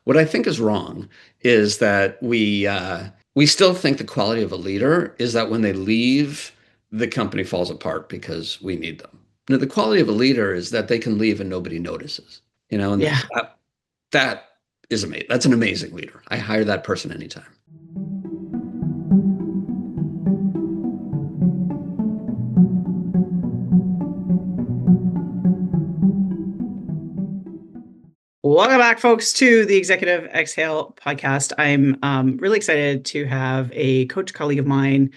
What I think is wrong is that we still think the quality of a leader is that when they leave, the company falls apart because we need them. No, the quality of a leader is that they can leave and nobody notices. And Yeah. that is amazing. That's an amazing leader. I hire that person anytime. Welcome back, folks, to the Executive Exhale podcast. I'm really excited to have a coach colleague of mine,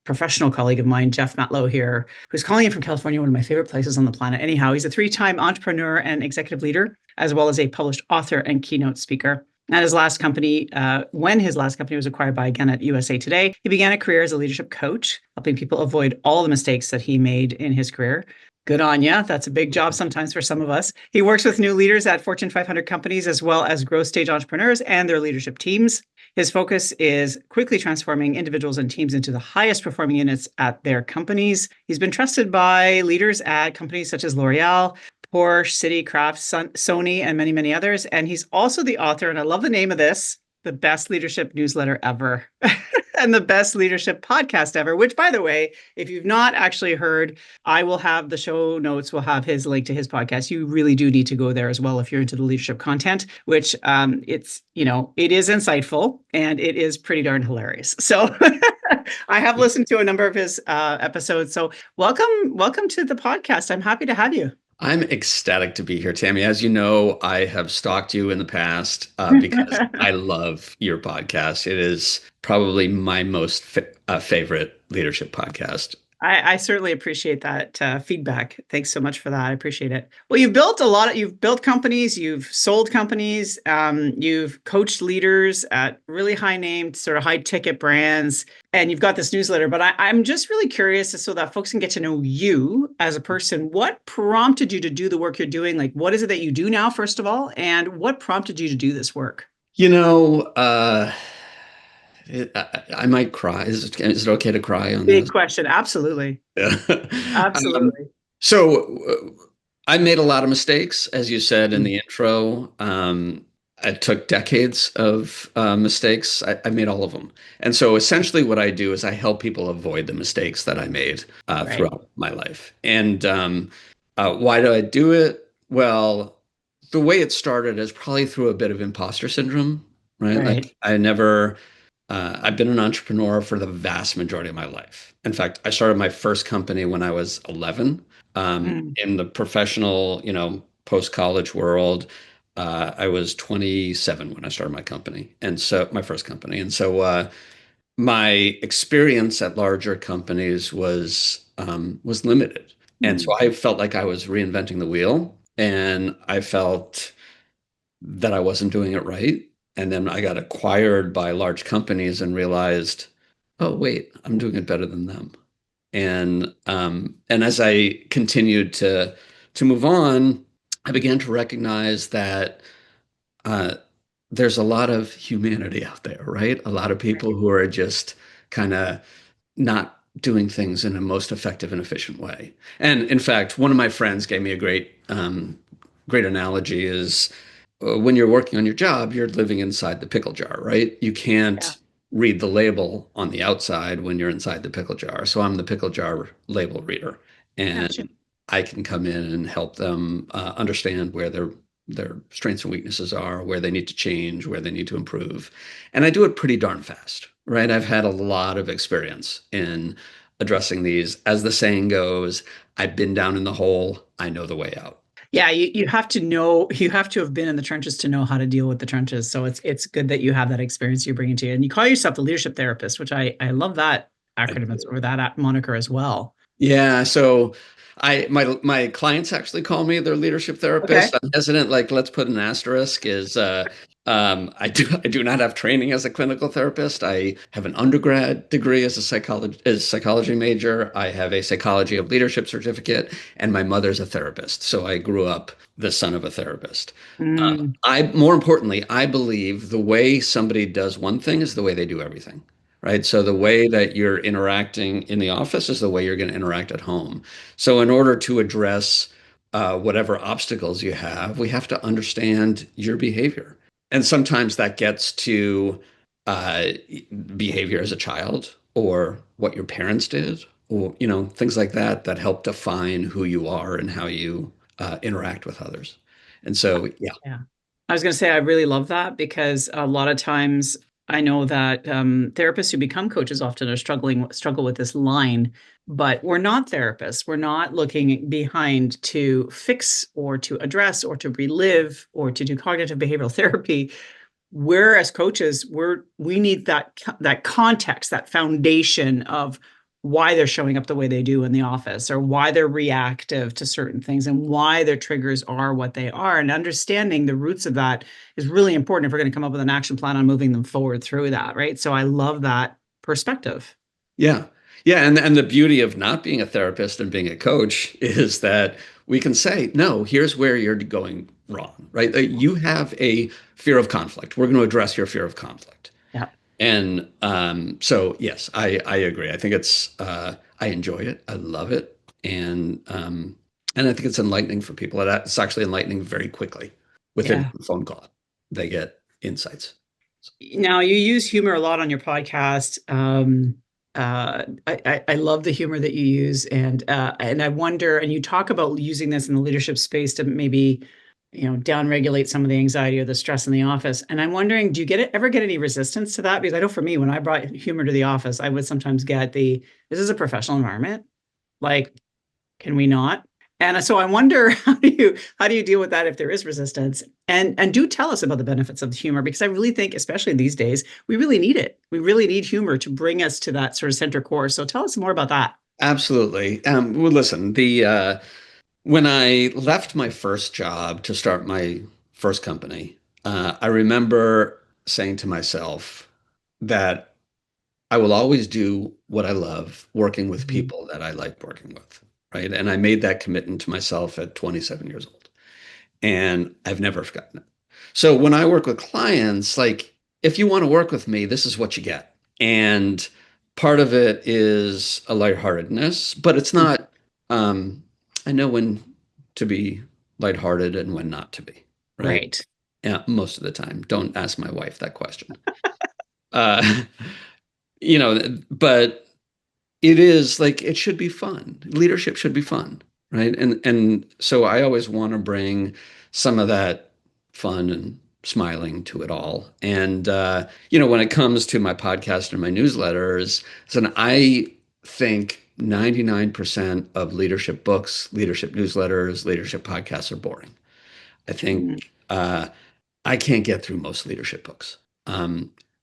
professional colleague of mine, Jeff Matlow here, who's calling in from California, one of my favorite places on the planet. Anyhow, he's a three-time entrepreneur and executive leader, as well as a published author and keynote speaker. At his last company, when his last company was acquired by Gannett USA Today, he began a career as a leadership coach, helping people avoid all the mistakes that he made in his career. Good on ya. That's a big job sometimes for some of us. He works with new leaders at Fortune 500 companies, as well as growth stage entrepreneurs and their leadership teams. His focus is quickly transforming individuals and teams into the highest performing units at their companies. He's been trusted by leaders at companies such as L'Oreal, Porsche, Citi, Kraft, Sony, and many, many others. And he's also the author, and I love the name of this, the best leadership newsletter ever. And the best leadership podcast ever, which, by the way, if you've not actually heard, I will have the show notes, will have his link to his podcast. You really do need to go there as well if you're into the leadership content, which it is insightful and it is pretty darn hilarious. So I have listened to a number of his episodes. So welcome to the podcast. I'm happy to have you. I'm ecstatic to be here, Tammy. As you know, I have stalked you in the past because I love your podcast. It is probably my most favorite leadership podcast. I certainly appreciate that feedback. Thanks so much for that. I appreciate it. Well, you've built companies, you've sold companies, you've coached leaders at really high named, sort of high ticket brands, and you've got this newsletter. But I'm just really curious so that folks can get to know you as a person. What prompted you to do the work you're doing? Like, what is it that you do now, first of all? And what prompted you to do this work? You know, I might cry. Is it okay to cry on Big this? question. Absolutely. Yeah. Um, Absolutely. so I made a lot of mistakes, as you said in Mm. the intro. It took decades of mistakes. I made all of them. And so essentially what I do is I help people avoid the mistakes that I made Right. throughout my life. And why do I do it? Well, the way it started is probably through a bit of imposter syndrome, right? Right. Like I've been an entrepreneur for the vast majority of my life. In fact, I started my first company when I was 11. Mm. In the professional, post-college world, I was 27 when I started my company, and so my first company. And so my experience at larger companies was limited, and so Mm. I felt like I was reinventing the wheel, and I felt that I wasn't doing it right. And then I got acquired by large companies and realized, oh, wait, I'm doing it better than them. And as I continued to move on, I began to recognize that uh, there's a lot of humanity out there, right? A lot of people Right. who are just kind of not doing things in a most effective and efficient way. And in fact, one of my friends gave me a great analogy is when you're working on your job, you're living inside the pickle jar, right? You Yeah. can't read the label on the outside when you're inside the pickle jar. So I'm the pickle jar label reader, Gotcha. and I can come in and help them understand where their strengths and weaknesses are, where they need to change, where they need to improve. And I do it pretty darn fast, right? I've had a lot of experience in addressing these. As the saying goes, I've been down in the hole, I know the way out. Yeah, you have to know, you have to have been in the trenches to know how to deal with the trenches. So it's good that you have that experience you're bringing to you. And you call yourself the leadership therapist, which I love that acronym or that moniker as well. Yeah, so my clients actually call me their leadership Okay. therapist. I'm hesitant, like let's put an asterisk is I do not have training as a clinical therapist. I have an undergrad degree as a psychology major. I have a psychology of leadership certificate, and my mother's a therapist. So I grew up the son of a therapist. Mm, I more importantly, I believe the way somebody does one thing is the way they do everything. Right. So the way that you're interacting in the office is the way you're going to interact at home. So in order to address whatever obstacles you have, we have to understand your behavior. and sometimes that gets to uh, behavior as a child or what your parents did or things like that that help define who you are and how you interact with others. And so yeah. Yeah. I was going to say, I really love that because a lot of times I know that therapists who become coaches often are struggle with this line, but we're not therapists. We're not looking behind to fix or to address or to relive or to do cognitive behavioral therapy. We're as coaches, we need that context, that foundation of why they're showing up the way they do in the office or why they're reactive to certain things and why their triggers are what they are. And understanding the roots of that is really important if we're going to come up with an action plan on moving them forward through that, right? So I love that perspective. Yeah. Yeah. And the beauty of not being a therapist and being a coach is that we can say, no, here's where you're going wrong, right? You have a fear of conflict. We're going to address your fear of conflict. Yeah. And so, yes, I agree. I think I enjoy it. I love it. And I think it's enlightening for people. It's actually enlightening very quickly within Yeah. a phone call. They get insights. Now you use humor a lot on your podcast. I love the humor that you use, and I wonder, and you talk about using this in the leadership space to maybe, downregulate some of the anxiety or the stress in the office. And I'm wondering, do you ever get any resistance to that? Because I know for me, when I brought humor to the office, I would sometimes get this is a professional environment. Like, can we not? And so I wonder how do you deal with that if there is resistance? And do tell us about the benefits of humor because I really think, especially these days, we really need it. We really need humor to bring us to that sort of center core. So tell us more about that. Absolutely. Well, listen, the when I left my first job to start my first company, I remember saying to myself that I will always do what I love, working with Mhm. people that I like working with, right? And I made that commitment to myself at 27 years old, and I've never forgotten it. So when I work with clients, like if you want to work with me, this is what you get. And part of it is a lightheartedness, but it's not, um, I know when to be lighthearted and when not to be, right? Right. Yeah, most of the time. Don't ask my wife that question. Uh, but it is like it should be fun. Leadership should be fun, right? And so I always want to bring some of that fun and smiling to it all. And when it comes to my podcast and my newsletters, so I think 99% of leadership books, leadership newsletters, leadership podcasts are boring. I think Mhm. I can't get through most leadership books.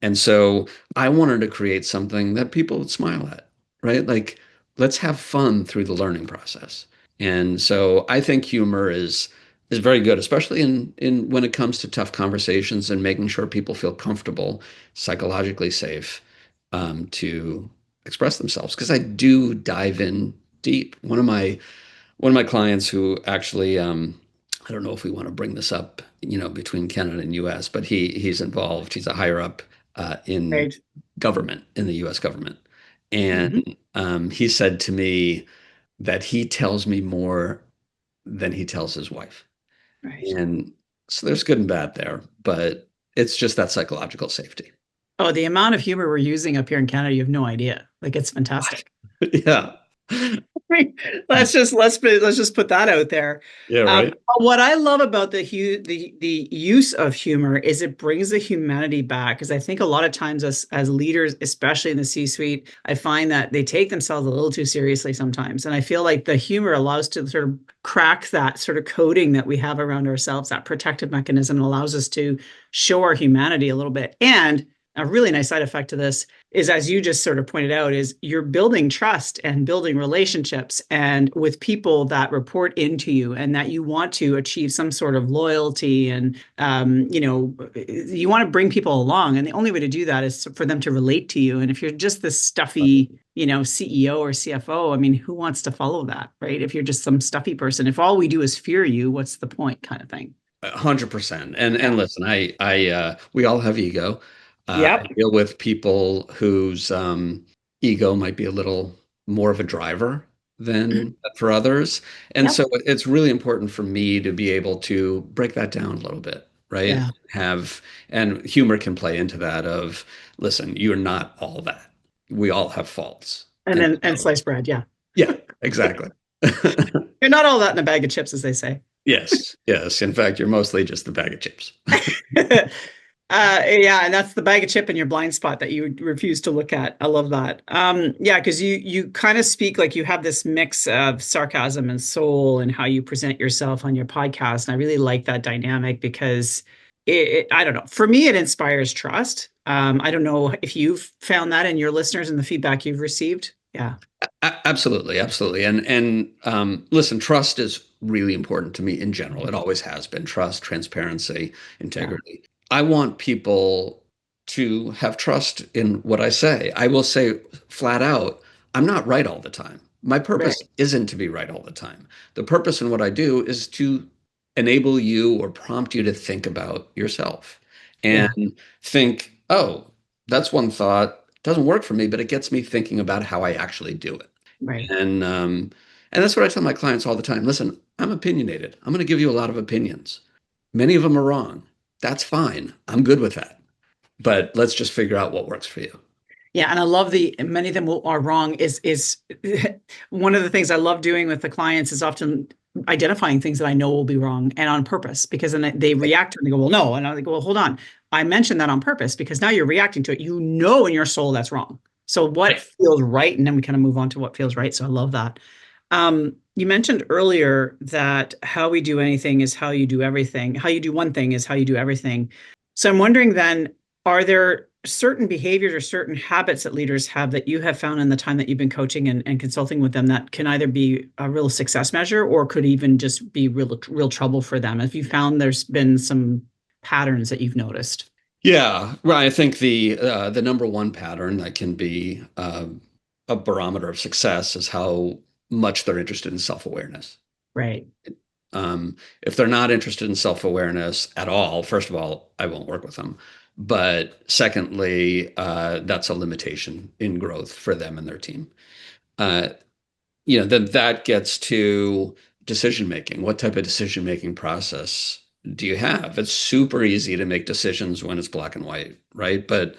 And so I wanted to create something that people would smile at, right? Like, let's have fun through the learning process. And so I think humor is very good, especially in when it comes to tough conversations and making sure people feel comfortable, psychologically safe, to express themselves. Because I do dive in deep. One of my clients who actually I don't know if we want to bring this up, between Canada and US, but he's involved. He's a higher up in Right. government, in the US government. And Mhm. he said to me that he tells me more than he tells his wife. Right. And so there's good and bad there, but it's just that psychological safety. Oh, the amount of humor we're using up here in Canada, you have no idea. Like it's fantastic. Yeah. Let's just put that out there. Yeah, right. What I love about the use of humor is it brings the humanity back. Because I think a lot of times as leaders, especially in the C-suite, I find that they take themselves a little too seriously sometimes. And I feel like the humor allows to sort of crack that sort of coding that we have around ourselves, that protective mechanism, and allows us to show our humanity a little bit. And a really nice side effect to this is, as you just sort of pointed out, is you're building trust and building relationships and with people that report into you and that you want to achieve some sort of loyalty and you want to bring people along, and the only way to do that is for them to relate to you. And if you're just this stuffy CEO or CFO, I mean, who wants to follow that, right? If you're just some stuffy person, if all we do is fear you, what's the point, kind of thing. 100%. And Yeah. listen, we all have ego. I Yep. deal with people whose ego might be a little more of a driver than for others. And Yep. so it's really important for me to be able to break that down a little bit right? Yeah. And humor can play into that of, listen, you're not all that. We all have faults. And And so, sliced bread. Yeah. yeah, exactly. You're not all that in a bag of chips, as they say. Yes, yes. In fact, you're mostly just the bag of chips. Yeah, and that's the bag of chip in your blind spot that you refuse to look at. I love that. Yeah, because you kind of speak like you have this mix of sarcasm and soul and how you present yourself on your podcast. And I really like that dynamic because I don't know. For me, it inspires trust. I don't know if you've found that in your listeners and the feedback you've received. Yeah, Absolutely, absolutely. And listen, trust is really important to me in general. It always has been. Trust, transparency, yeah, integrity. I want people to have trust in what I say. I will say flat out, I'm not right all the time. My right. purpose isn't to be right all the time. The purpose in what I do is to enable you or prompt you to think about yourself and Yeah, think, oh, that's one thought. Doesn't work for me, but it gets me thinking about how I actually do it. right. And that's what I tell my clients all the time. Listen, I'm opinionated. I'm going to give you a lot of opinions. Many of them are wrong. That's fine. I'm good with that. But let's just figure out what works for you. Yeah, and I love the many of them are wrong is one of the things I love doing with the clients is often identifying things that I know will be wrong and on purpose because then they react and they go, well, no. And I go, well, hold on. I mentioned that on purpose because now you're reacting to it. You know in your soul that's wrong. So what feels right? And then we kind of move on to what feels right. So I love that. You mentioned earlier that how we do anything is how you do everything. How you do one thing is how you do everything. So I'm wondering then, are there certain behaviors or certain habits that leaders have that you have found in the time that you've been coaching and consulting with them that can either be a real success measure or could even just be real trouble for them? Have you found there's been some patterns that you've noticed? Yeah, well, I think the number one pattern that can be a barometer of success is how much they're interested in self-awareness. Right. If they're not interested in self-awareness at all, first of all, I won't work with them. But secondly, that's a limitation in growth for them and their team. Uh, then that gets to decision making. What type of decision making process do you have? It's super easy to make decisions when it's black and white, right? But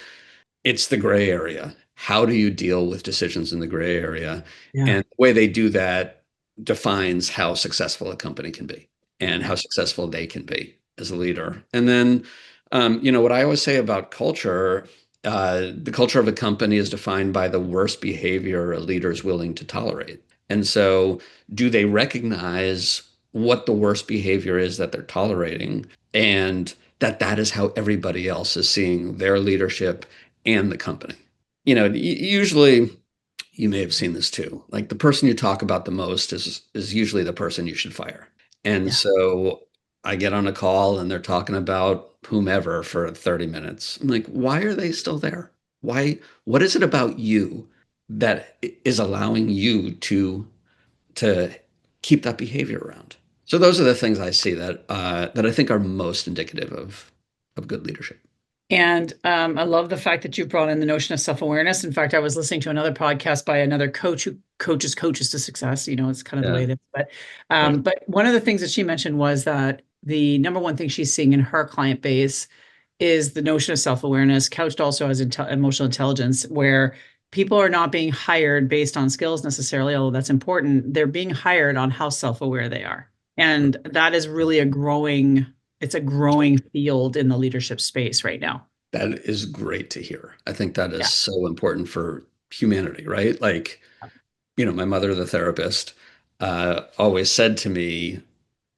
it's the gray area. How do you deal with decisions in the gray area? Yeah. And the way they do that defines how successful a company can be and how successful they can be as a leader. And then, what I always say about culture, the culture of a company is defined by the worst behavior a leader is willing to tolerate. And so, do they recognize what the worst behavior is that they're tolerating and that is how everybody else is seeing their leadership and the company? Usually you may have seen this too. Like the person you talk about the most is usually the person you should fire. And Yeah. so I get on a call and they're talking about whomever for 30 minutes. I'm like, why are they still there? What is it about you that is allowing you to keep that behavior around? So those are the things I see that I think are most indicative of good leadership. And I love the fact that you brought in the notion of self-awareness. In fact, I was listening to another podcast by another coach who coaches to success. It's kind of the way Yeah. it is. But one of the things that she mentioned was that the number one thing she's seeing in her client base is the notion of self-awareness, couched also as emotional intelligence, where people are not being hired based on skills necessarily, although that's important. They're being hired on how self-aware they are. And that is really it's a growing field in the leadership space right now. That is great to hear. I think that is Yeah. so important for humanity, right? Like, my mother, the therapist, always said to me,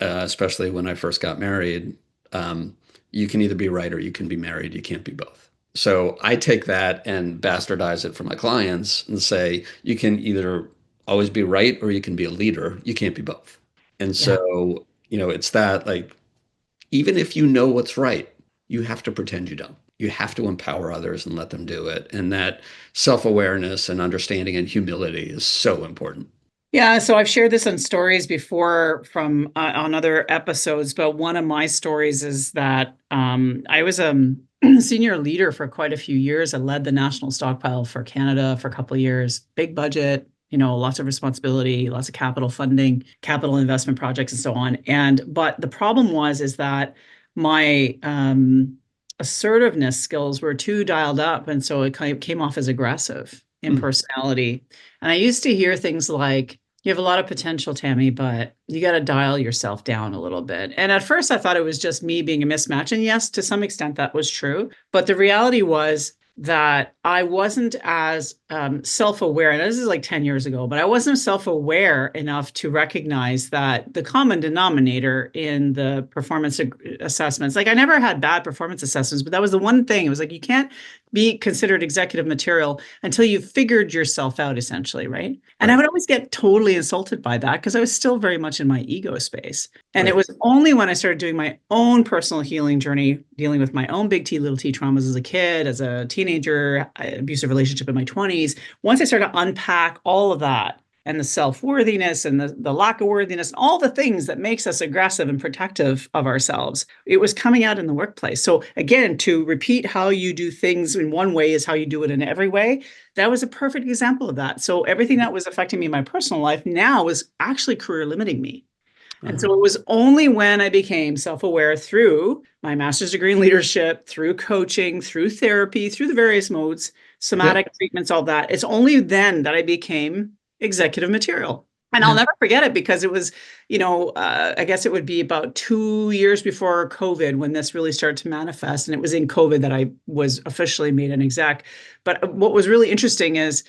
especially when I first got married, um, you can either be right or you can be married. You can't be both. So I take that and bastardize it for my clients and say, you can either always be right or you can be a leader. You can't be both. And Yeah. so, it's that like even if you know what's right, you have to pretend you don't. You have to empower others and let them do it. And that self-awareness and understanding and humility is so important. Yeah, so I've shared this on stories before from on other episodes, but one of my stories is that I was a senior leader for quite a few years. I led the national stockpile for Canada for a couple of years, big budget, lots of responsibility, lots of capital funding, capital investment projects, and so on. But the problem is that my assertiveness skills were too dialed up. And so it kind of came off as aggressive in Mm. personality. And I used to hear things like, you have a lot of potential, Tammy, but you got to dial yourself down a little bit. And at first, I thought it was just me being a mismatch. And yes, to some extent, that was true. But the reality was that I wasn't as self-aware. And this is like 10 years ago, but I wasn't self-aware enough to recognize that the common denominator in the performance assessments, like I never had bad performance assessments, but that was the one thing. It was like, you can't be considered executive material until you've figured yourself out, essentially, right? And I Right. would always get totally insulted by that because I was still very much in my ego space. And it Right. was only when I started doing my own personal healing journey, dealing with my own big T, little t traumas as a kid, as a teenager, abusive relationship in my 20s, once I started to unpack all of that and the self-worthiness and the lack of worthiness, and all the things that makes us aggressive and protective of ourselves, it was coming out in the workplace. So again, to repeat how you do things in one way is how you do it in every way. That was a perfect example of that. So everything that was affecting me in my personal life now was actually career limiting me. And Uh-huh. so it was only when I became self-aware through my master's degree in leadership, through coaching, through therapy, through the various modes, Yep. somatic treatments, all that. It's only then that I became executive material. And I'll Yeah. never forget it because it was, I guess it would be about 2 years before COVID when this really started to manifest. And it was in COVID that I was officially made an exec. But what was really interesting is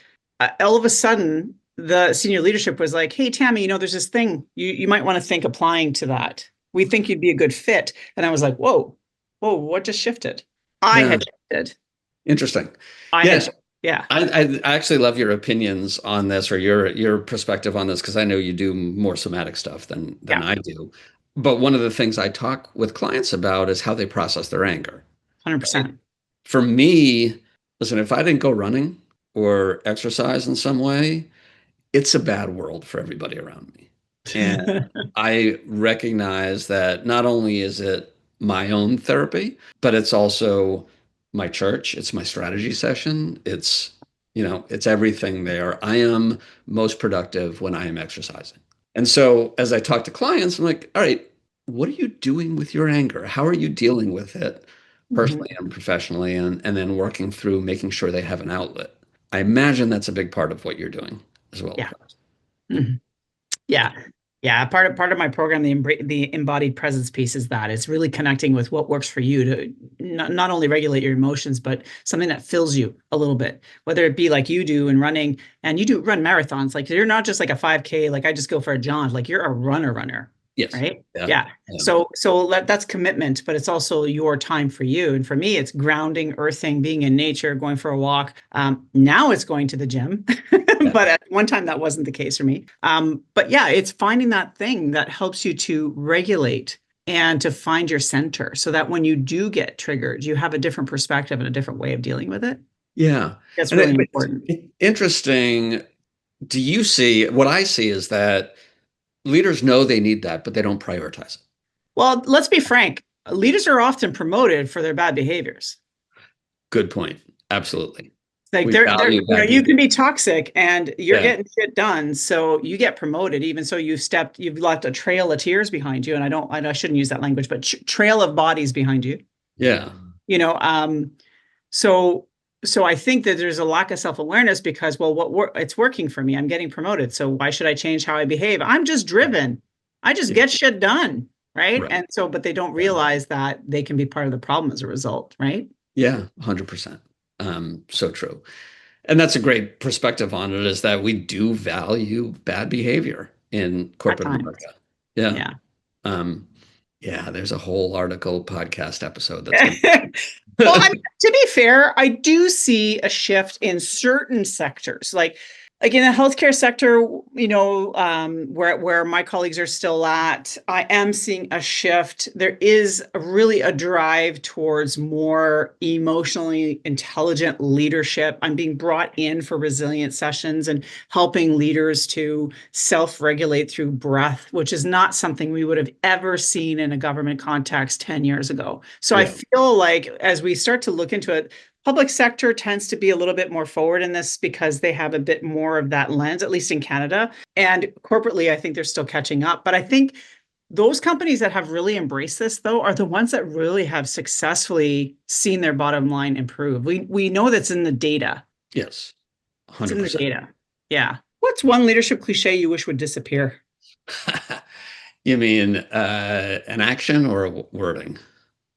all of a sudden, the senior leadership was like, hey, Tammy, there's this thing you might want to think applying to that. We think you'd be a good fit. And I was like, whoa, what just shifted? I Yeah. had shifted. Interesting. I had, Yeah. shifted. Yeah. I actually love your opinions on this or your perspective on this because I know you do more somatic stuff than Yeah. I do. But one of the things I talk with clients about is how they process their anger. Right? 100%. For me, listen, if I didn't go running or exercise in some way, it's a bad world for everybody around me. And I recognize that not only is it my own therapy, but it's also my church, it's my strategy session, it's everything there. I am most productive when I am exercising. And so as I talk to clients, I'm like, all right, what are you doing with your anger? How are you dealing with it personally Mhm. and professionally? And then working through making sure they have an outlet. I imagine that's a big part of what you're doing as well, Yeah. Chris. Mhm. Yeah. Yeah. Part of my program, the embodied presence piece is that it's really connecting with what works for you to not only regulate your emotions, but something that fills you a little bit, whether it be like you do in running and you do run marathons. Like you're not just like a 5K, like I just go for a jaunt, like you're a runner, Yes. right? Yeah. Yeah. Yeah. So that's commitment, but it's also your time for you. And for me, it's grounding, earthing, being in nature, going for a walk. Now it's going to the gym, Yeah. but at one time that wasn't the case for me. But yeah, it's finding that thing that helps you to regulate and to find your center so that when you do get triggered, you have a different perspective and a different way of dealing with it. Yeah. That's And really but important. interesting. Do you see what I see is that leaders know they need that, but they don't prioritize it. Well, let's be frank. Leaders are often promoted for their bad behaviors. Good point. Absolutely. Like We they're value bad you can behavior. be toxic and you're Yeah. getting shit done, so you get promoted. Even so, you've left a trail of tears behind you, and I shouldn't use that language, but trail of bodies behind you. Yeah. You know, so so I think that there's a lack of self-awareness because, well, it's working for me. I'm getting promoted, so why should I change how I behave? I'm just driven. I just Yeah. get shit done, right? Right. And so, but they don't Yeah. realize that they can be part of the problem as a result, right? Yeah. 100%. So true. And that's a great perspective on it is that we do value bad behavior in At corporate times, America. Yeah. yeah. Um, yeah, there's a whole article podcast episode that's going Well, I mean, to to be fair, I do see a shift in certain sectors, like in the healthcare sector, where my colleagues are still at. I am seeing a shift. There is really a drive towards more emotionally intelligent leadership. I'm being brought in for resilient sessions and helping leaders to self-regulate through breath, which is not something we would have ever seen in a government context 10 years ago. So I Yeah. feel like as we start to look into it, public sector tends to be a little bit more forward in this because they have a bit more of that lens, at least in Canada. And corporately, I think they're still catching up. But I think Those companies that have really embraced this, though, are the ones that really have successfully seen their bottom line improve. We know that's in the data. Yes, It's in the 100%. data. Yeah. What's one leadership cliche you wish would disappear? You mean an action or a wording?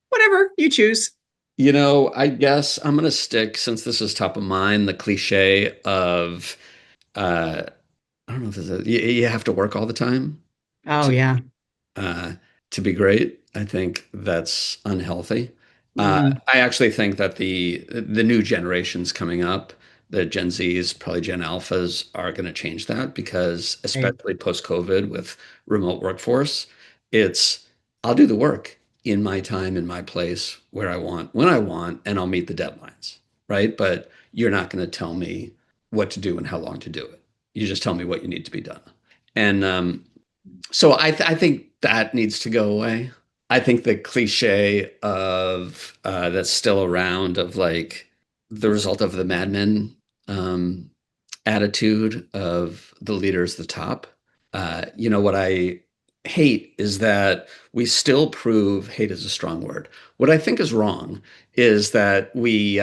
Whatever you choose. I guess I'm going to stick, since this is top of mind, the cliche of, uh, I don't know if this is, you have to work all the time Oh to yeah. uh, to be great. I think that's unhealthy. Mm, I actually think that the new generations coming up, the Gen Zs, probably Gen Alphas, are going to change that because, right. especially post-COVID with remote workforce, it's I'll do the work in my time, in my place, where I want, when I want, and I'll meet the deadlines, right? But you're not going to tell me what to do and how long to do it. You just tell me what you need to be done. And so I think that needs to go away. I think the cliche of that's still around of like the result of the Mad Men um, attitude of the leaders, the top. What I hate is that we still prove hate is a strong word. What I think is wrong is that we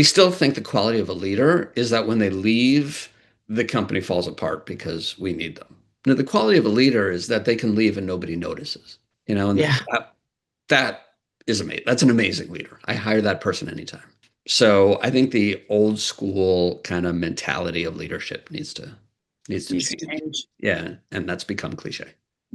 still think the quality of a leader is that when they leave, the company falls apart because we need them. No, the quality of a leader is that they can leave and nobody notices. And Yeah. that is amazing. That's an amazing leader. I hire that person anytime. So I think the old school kind of mentality of leadership needs to Needs to change. change. Yeah, and that's become cliche.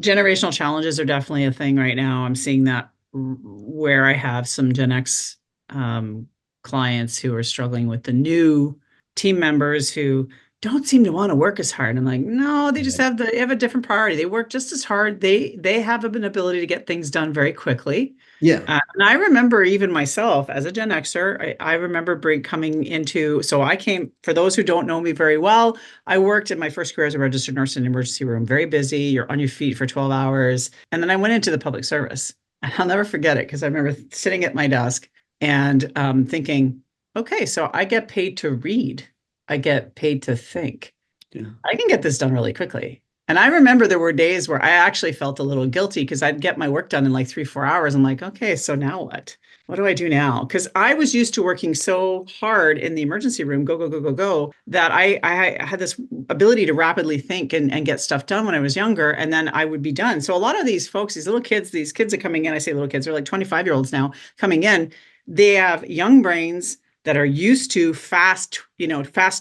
Generational challenges are definitely a thing right now. I'm seeing that where I have some Gen X um, clients who are struggling with the new team members who don't seem to want to work as hard. I'm like, no, they just Right. they have a different priority. They work just as hard. They have an ability to get things done very quickly. Yeah, And I remember even myself as a Gen Xer, I remember coming into, so I came, for those who don't know me very well, I worked in my first career as a registered nurse in an emergency room, very busy. You're on your feet for 12 hours. And then I went into the public service. And I'll never forget it because I remember sitting at my desk and thinking, okay, so I get paid to read, I get paid to think. yeah, I can get this done really quickly. And I remember there were days where I actually felt a little guilty because I'd get my work done in like 3, 4 hours. I'm like, okay, so now what? What do I do now? Because I was used to working so hard in the emergency room, go, go, go, go, go, that I had this ability to rapidly think and get stuff done when I was younger. And then I would be done. So a lot of these folks, these kids are coming in, I say little kids, they're like 25-year-olds now coming in. They have young brains that are used to fast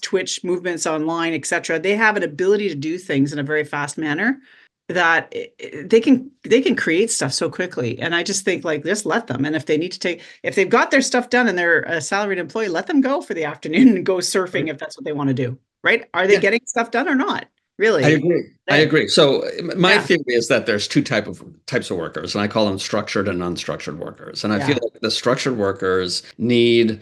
twitch movements online, etc. They have an ability to do things in a very fast manner that they can create stuff so quickly. And I just think like just let them. And if they've got their stuff done and they're a salaried employee, let them go for the afternoon and go surfing right. if that's what they want to do. Right? Are they Yeah, getting stuff done or not? I Really? agree. I Day. agree. So my Yeah. theory is that there's two types of workers, and I call them structured and unstructured workers. And I feel Yeah. like the structured workers need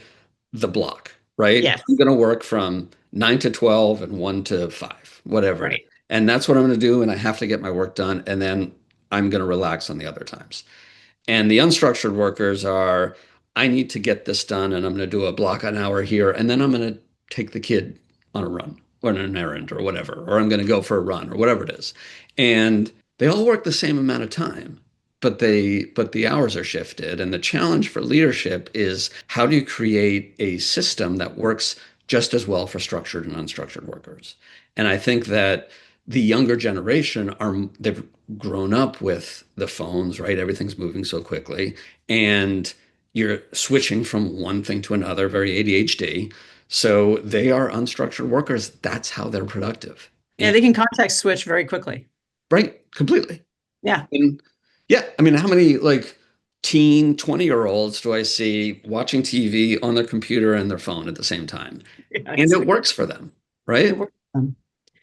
the block, right? Yes. I'm going to work from 9 to 12 and 1 to 5, whatever it is. Right. And that's what I'm going to do. And I have to get my work done. And then I'm going to relax on the other times. And the unstructured workers are, I need to get this done and I'm going to do a block an hour here. And then I'm going to take the kid on a run or on an errand or whatever, or I'm going to go for a run or whatever it is. And they all work the same amount of time, but the hours are shifted. And the challenge for leadership is how do you create a system that works just as well for structured and unstructured workers? And I think that the younger generation they've grown up with the phones, right? Everything's moving so quickly. And you're switching from one thing to another, very ADHD. So they are unstructured workers. That's how they're productive. Yeah, And they can context switch very quickly. right, completely. Yeah. And yeah, I mean, how many like teen 20-year-olds do I see watching TV on their computer and their phone at the same time? Yeah, And it exactly. works for them, It right? works.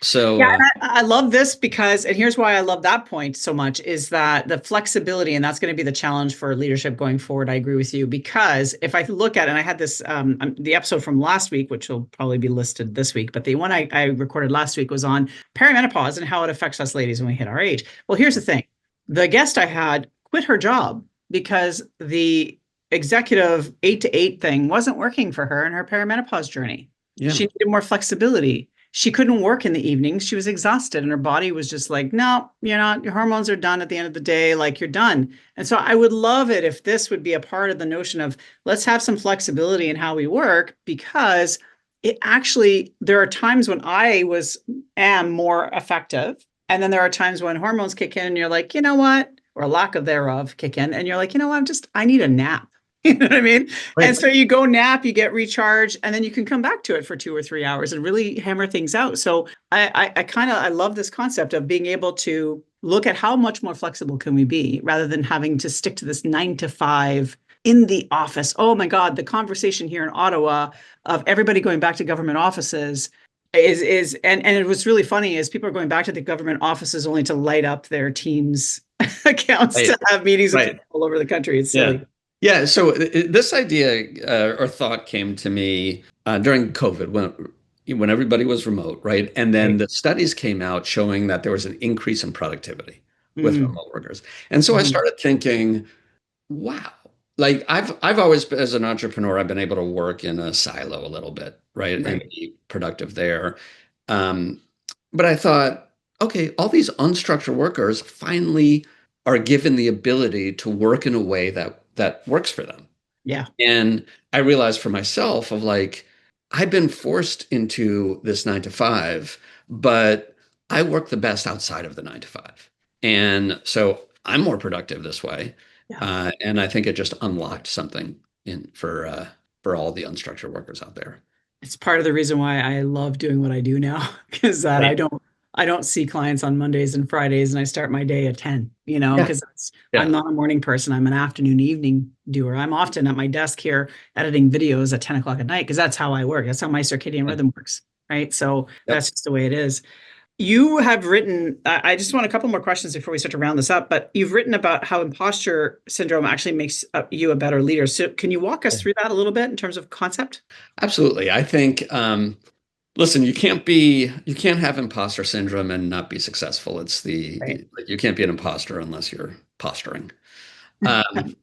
So Yeah, and I love this because, and here's why I love that point so much is that the flexibility, and that's going to be the challenge for leadership going forward. I agree with you because if I look at, and I had this, the episode from last week, which will probably be listed this week, but the one I recorded last week was on perimenopause and how it affects us ladies when we hit our age. Well, here's the thing. The guest I had quit her job because the executive 8 to 8 thing wasn't working for her in her perimenopause journey. yeah, She needed more flexibility. she couldn't work in the evenings. She was exhausted and her body was just like, no, you're not, your hormones are done at the end of the day, like you're done. And so I would love it if this would be a part of the notion of let's have some flexibility in how we work, because it actually, there are times when am more effective. And then there are times when hormones kick in and you're like, you know what? Or lack of thereof kick in. And you're like, you know what? I need a nap. You know what I mean? And Right. so you go nap, you get recharged, and then you can come back to it for 2 or 3 hours and really hammer things out. So I love this concept of being able to look at how much more flexible can we be rather than having to stick to this 9 to 5 in the office. Oh my God, the conversation here in Ottawa of everybody going back to government offices and it was really funny is people are going back to the government offices only to light up their teams accounts Right. to have meetings with Right. people all over the country. It's Yeah. silly. Yeah. So this idea or thought came to me during COVID when everybody was remote, right? And then Right. the studies came out showing that there was an increase in productivity with Mm, remote workers. And so I mhm. started thinking, wow. Like I've always as an entrepreneur, I've been able to work in a silo a little bit, right? And Right. be productive there. Um, but I thought, okay, all these unstructured workers finally are given the ability to work in a way that works for them. Yeah. And I realized for myself of like, I've been forced into this 9 to 5, but I work the best outside of the 9 to 5. And so I'm more productive this way. Yeah. And I think it just unlocked something in for all the unstructured workers out there. It's part of the reason why I love doing what I do now, because that Right. I don't see clients on Mondays and Fridays and I start my day at 10, Yeah. because I'm Yeah. not a morning person. I'm an afternoon evening doer. I'm often at my desk here editing videos at 10 o'clock at night because that's how I work. That's how my circadian Yeah. rhythm works. Right. So Yep. that's just the way it is. You have written, I just want a couple more questions before we start to round this up, but you've written about how imposter syndrome actually makes you a better leader. So can you walk us through that a little bit in terms of concept? Absolutely. I think listen, you can't have imposter syndrome and not be successful. Right. Like you can't be an imposter unless you're posturing. Um,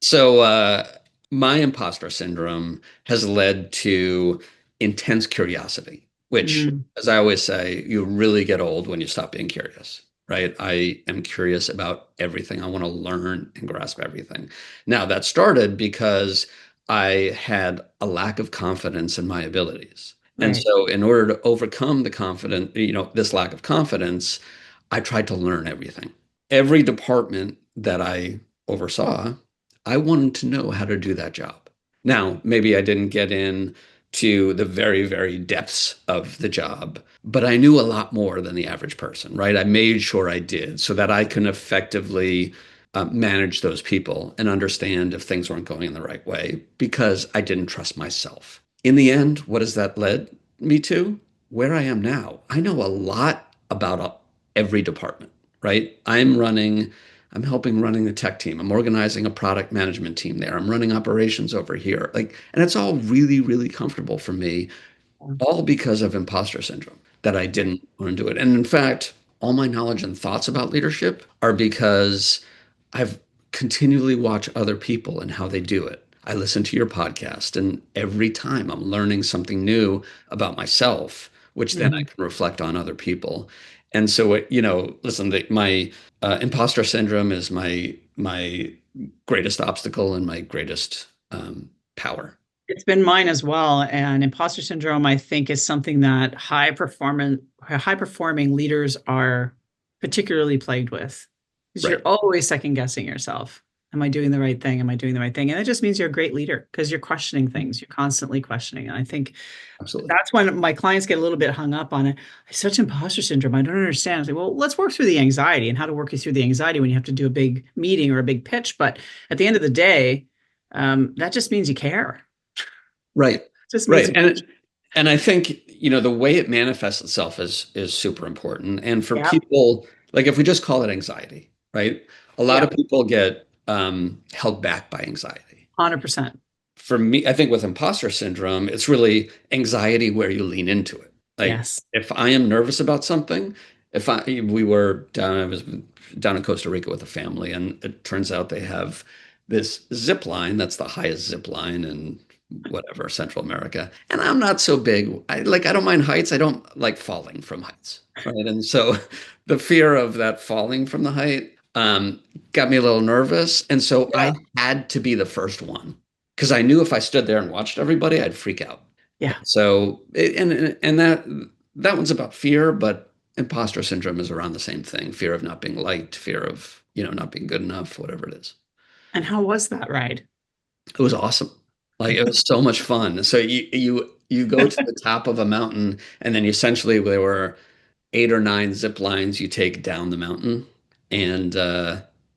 so my imposter syndrome has led to intense curiosity, which, Mm, as I always say, you really get old when you stop being curious, right? I am curious about everything. I want to learn and grasp everything. Now, that started because I had a lack of confidence in my abilities. And right. so, in order to overcome this lack of confidence, I tried to learn everything. Every department that I oversaw, I wanted to know how to do that job. Now, maybe I didn't get in to the very, very depths of the job, but I knew a lot more than the average person, right? I made sure I did so that I can effectively manage those people and understand if things weren't going in the right way because I didn't trust myself. In the end, what has that led me to? Where I am now. I know a lot about every department, right? I'm helping running the tech team. I'm organizing a product management team there. I'm running operations over here. And it's all really, really comfortable for me, all because of imposter syndrome that I Right. didn't want to do it. And in fact, all my knowledge and thoughts about leadership are because I've continually watched other people and how they do it. I listen to your podcast, and every time I'm learning something new about myself, which then I Mhm. can reflect on other people. And so, listen, my imposter syndrome is my greatest obstacle and my greatest power. It's been mine as well. And imposter syndrome, I think, is something that high performing leaders are particularly plagued with. Because you're Right. always second guessing yourself. Am I doing the right thing? Am I doing the right thing? And it just means you're a great leader because you're questioning things. You're constantly questioning. And I think Absolutely. that's when my clients get a little bit hung up on it. It's such imposter syndrome. I don't understand. I say, well, let's work through the anxiety and how to work you through the anxiety when you have to do a big meeting or a big pitch. But at the end of the day, that just means you care. Right. Just means Right. you. And I think, the way it manifests itself is super important. And for Yeah, people, like if we just call it anxiety, right? A lot yeah, of people get held back by anxiety. 100%. For me, I think with imposter syndrome, it's really anxiety where you lean into it. Like Yes. if I am nervous about something, if I we were down, I was down in Costa Rica with a family, and it turns out they have this zip line that's the highest zip line in whatever, Central America. And I'm not so big. I don't mind heights. I don't like falling from heights. Right. And so the fear of that falling from the height got me a little nervous. And so I Yeah. had to be the first one because I knew if I stood there and watched everybody, I'd freak out. Yeah. So, and that one's about fear, but imposter syndrome is around the same thing. Fear of not being liked, fear of, not being good enough, whatever it is. And how was that ride? It was awesome. Like it was so much fun. So you go to the top of a mountain, and then essentially there were 8 or 9 zip lines you take down the mountain, and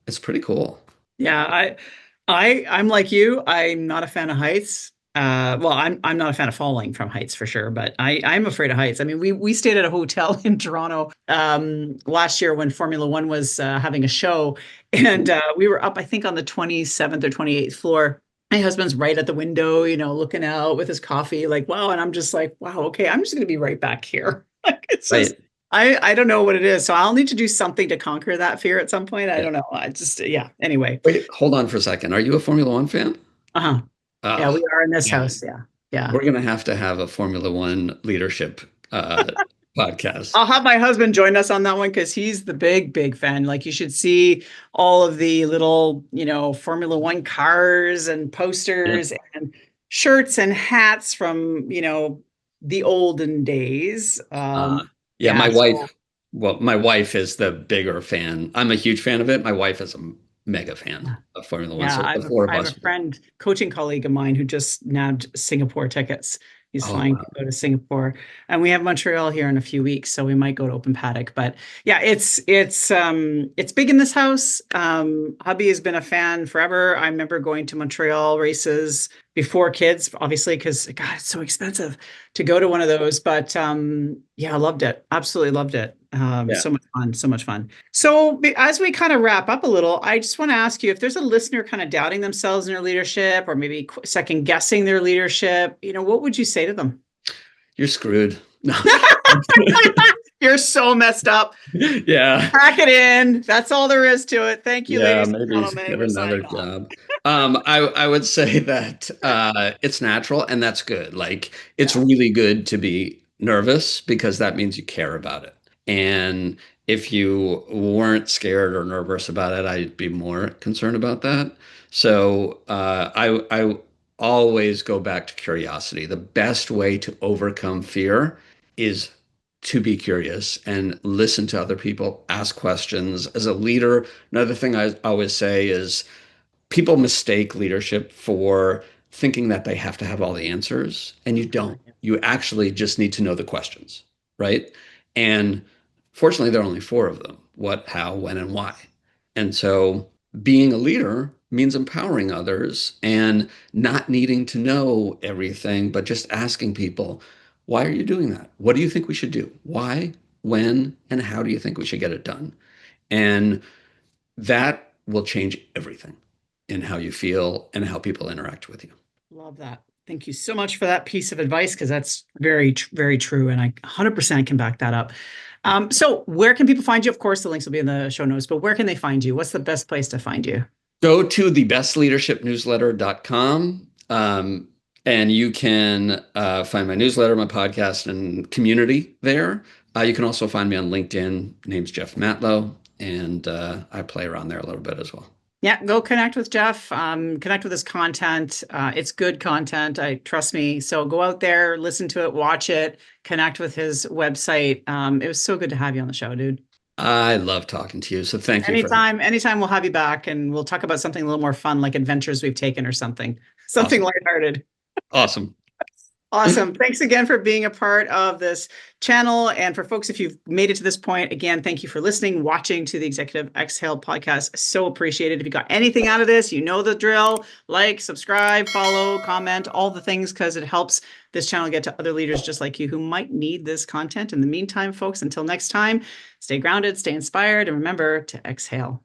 it's pretty cool. Yeah, I'm like you. I'm not a fan of heights. Well, I'm not a fan of falling from heights for sure, but I'm afraid of heights. I mean, we stayed at a hotel in Toronto last year when Formula One was having a show, and we were up, I think, on the 27th or 28th floor. My husband's right at the window, looking out with his coffee, like, wow. And I'm just like, wow, okay, I'm just going to be right back here. Like, it's just, Right. I don't know what it is. So I'll need to do something to conquer that fear at some point. I Yeah. don't know. I just, yeah. Anyway. Wait, hold on for a second. Are you a Formula One fan? Uh-huh. Yeah, Oh, we are in this yeah. house. Yeah. Yeah. We're gonna have a Formula One leadership podcast. I'll have my husband join us on that one because he's the big fan. Like you should see all of the little, Formula One cars and Yeah. posters and shirts and hats from, the olden days. Uh, yeah, Yeah. my So wife, well, my wife is the bigger fan. I'm a huge fan of it. My wife is a mega fan of Formula One. yeah, So the four of I have a us. friend, coaching colleague of mine who just nabbed Singapore tickets. He's Oh, flying to wow. go to Singapore, and we have Montreal here in a few weeks, so we might go to Open Paddock. But yeah, it's big in this house. Hubby has been a fan forever. I remember going to Montreal races before kids, obviously, because God, it's so expensive to go to one of those. But yeah, I loved it. Absolutely loved it. Yeah. So much fun, so much fun. So, as we kind of wrap up a little, I just want to ask you if there's a listener kind of doubting themselves in their leadership or maybe second guessing their leadership, what would you say to them? You're screwed. No. You're so messed up. Yeah. Pack it in. That's all there is to it. Thank you, Yeah, ladies and maybe gentlemen. get We're another signing off. job. I would say that it's natural and that's good. Like it's Yeah. really good to be nervous because that means you care about it. And if you weren't scared or nervous about it, I'd be more concerned about that. So I always go back to curiosity. The best way to overcome fear is to be curious and listen to other people, ask questions. As a leader, another thing I always say is people mistake leadership for thinking that they have to have all the answers, and you don't. You actually just need to know the questions, right? And fortunately, there are only 4 of them: what, how, when, and why. And so being a leader means empowering others and not needing to know everything, but just asking people, why are you doing that? What do you think we should do? Why, when, and how do you think we should get it done? And that will change everything in how you feel and how people interact with you. Love that. Thank you so much for that piece of advice because that's very, very true. And I 100% can back that up. So where can people find you? Of course, the links will be in the show notes, but where can they find you? What's the best place to find you? Go to thebestleadershipnewsletter.com. And you can find my newsletter, my podcast, and community there. You can also find me on LinkedIn. Name's Jeff Matlow, and I play around there a little bit as well. Yeah, go connect with Jeff. Connect with his content. It's good content. Trust me. So go out there, listen to it, watch it, connect with his website. It was so good to have you on the show, dude. I love talking to you, so thank you for Anytime we'll have you back and we'll talk about something a little more fun, like adventures we've taken or something awesome. lighthearted. Awesome. Awesome. Thanks again for being a part of this channel. And for folks, if you've made it to this point, again, thank you for listening, watching to the Executive Exhale podcast. So appreciated. If you got anything out of this, you know the drill. Like, subscribe, follow, comment, all the things, because it helps this channel get to other leaders just like you who might need this content. In the meantime, folks, until next time, stay grounded, stay inspired, and remember to exhale.